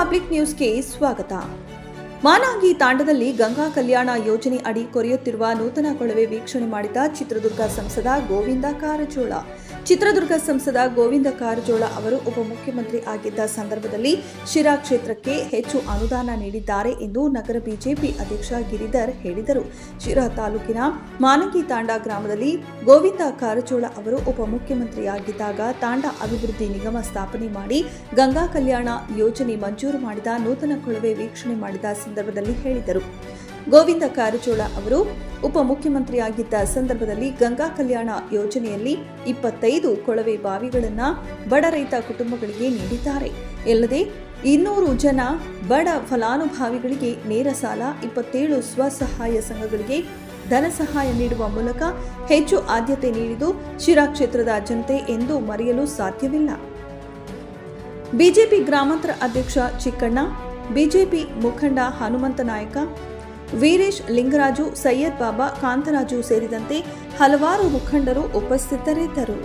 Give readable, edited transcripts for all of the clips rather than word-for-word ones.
Public ನ್ಯೂಸ್ಗೆ ಸ್ವಾಗತ. ಮಾನಾಂಗಿ ತಾಂಡದಲ್ಲಿ ಗಂಗಾ ಕಲ್ಯಾಣ ಯೋಜನೆ ಅಡಿ ಕೊರೆಯುತ್ತಿರುವ ನೂತನ ಕೊಳವೆ ವೀಕ್ಷಣೆ ಮಾಡಿದ ಚಿತ್ರದುರ್ಗ ಸಂಸದ ಗೋವಿಂದ ಕಾರಜೋಳ. ಚಿತ್ರದುರ್ಗ ಸಂಸದ ಗೋವಿಂದ ಕಾರಜೋಳ ಅವರು ಉಪಮುಖ್ಯಮಂತ್ರಿ ಆಗಿದ್ದ ಸಂದರ್ಭದಲ್ಲಿ ಶಿರಾ ಕ್ಷೇತ್ರಕ್ಕೆ ಹೆಚ್ಚು ಅನುದಾನ ನೀಡಿದ್ದಾರೆ ಎಂದು ನಗರ ಬಿಜೆಪಿ ಅಧ್ಯಕ್ಷ ಗಿರಿಧರ್ ಹೇಳಿದರು. ಶಿರಾ ತಾಲೂಕಿನ ಮಾನಂಗಿ ತಾಂಡ ಗ್ರಾಮದಲ್ಲಿ ಗೋವಿಂದ ಕಾರಜೋಳ ಅವರು ಉಪಮುಖ್ಯಮಂತ್ರಿಯಾಗಿದ್ದಾಗ ತಾಂಡ ಅಭಿವೃದ್ಧಿ ನಿಗಮ ಸ್ಥಾಪನೆ ಮಾಡಿ ಗಂಗಾ ಕಲ್ಯಾಣ ಯೋಜನೆ ಮಂಜೂರು ಮಾಡಿದ ನೂತನ ಕೊಳವೆ ವೀಕ್ಷಣೆ ಮಾಡಿದ ಸಂದರ್ಭದಲ್ಲಿ ಹೇಳಿದರು. ಗೋವಿಂದ ಕಾರಜೋಳ ಅವರು ಉಪಮುಖ್ಯಮಂತ್ರಿಯಾಗಿದ್ದ ಸಂದರ್ಭದಲ್ಲಿ ಗಂಗಾ ಕಲ್ಯಾಣ ಯೋಜನೆಯಲ್ಲಿ 25 ಕೊಳವೆ ಬಾವಿಗಳನ್ನು ಬಡ ರೈತ ಕುಟುಂಬಗಳಿಗೆ ನೀಡಿದ್ದಾರೆ. ಅಲ್ಲದೆ 200 ಜನ ಬಡ ಫಲಾನುಭವಿಗಳಿಗೆ ನೇರ ಸಾಲ, 27 ಸ್ವಸಹಾಯ ಸಂಘಗಳಿಗೆ ಧನ ಸಹಾಯ ನೀಡುವ ಮೂಲಕ ಹೆಚ್ಚು ಆದ್ಯತೆ ನೀಡಿದ್ದು ಶಿರಾ ಕ್ಷೇತ್ರದ ಜನತೆ ಎಂದೂ ಮರೆಯಲು ಸಾಧ್ಯವಿಲ್ಲ. ಬಿಜೆಪಿ ಗ್ರಾಮಾಂತರ ಅಧ್ಯಕ್ಷ ಚಿಕ್ಕಣ್ಣ, ಬಿಜೆಪಿ ಮುಖಂಡ ಹನುಮಂತ ನಾಯಕ, ವೀರೇಶ್, ಲಿಂಗರಾಜು, ಸೈಯದ್ ಬಾಬಾ, ಕಾಂತರಾಜು ಸೇರಿದಂತೆ ಹಲವಾರು ಮುಖಂಡರು ಉಪಸ್ಥಿತರಿದ್ದರು.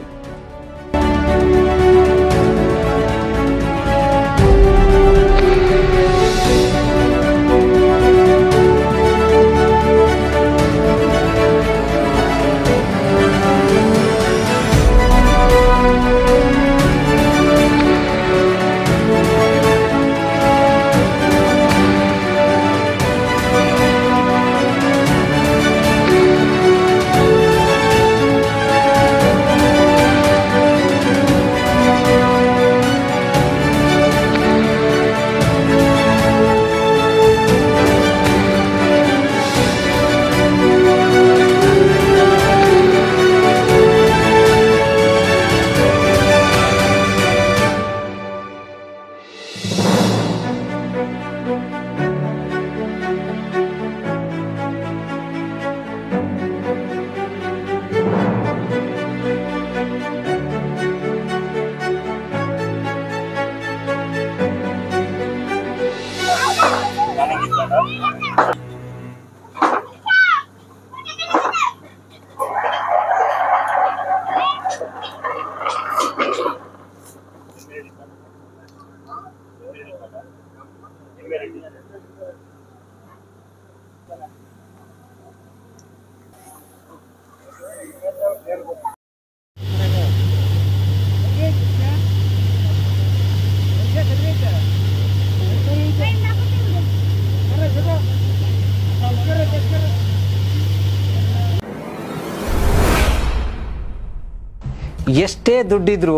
ಎಷ್ಟೇ ದುಡ್ಡಿದ್ರೂ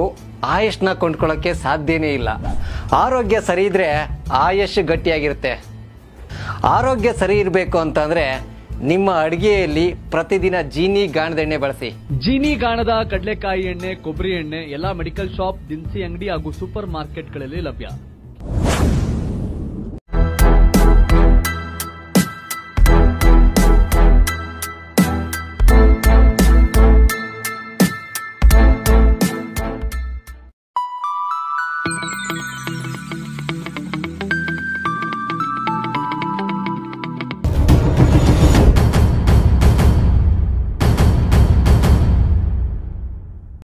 ಆಯುಷ್ನ ಕೊಂಡ್ಕೊಳ್ಳೋಕ್ಕೆ ಸಾಧ್ಯನೇ ಇಲ್ಲ. ಆರೋಗ್ಯ ಸರಿ ಇದ್ರೆ ಆಯುಷ್ ಗಟ್ಟಿಯಾಗಿರುತ್ತೆ. ಆರೋಗ್ಯ ಸರಿ ಇರಬೇಕು ಅಂತಂದ್ರೆ ನಿಮ್ಮ ಅಡಿಗೆಯಲ್ಲಿ ಪ್ರತಿದಿನ ಜೀನಿ ಗಾಣದ ಎಣ್ಣೆ ಬಳಸಿ. ಜೀನಿ ಗಾಣದ ಕಡಲೆಕಾಯಿ ಎಣ್ಣೆ, ಕೊಬ್ಬರಿ ಎಣ್ಣೆ ಎಲ್ಲ ಮೆಡಿಕಲ್ ಶಾಪ್, ದಿನಸಿ ಅಂಗಡಿ ಹಾಗೂ ಸೂಪರ್ ಮಾರ್ಕೆಟ್ಗಳಲ್ಲಿ ಲಭ್ಯ.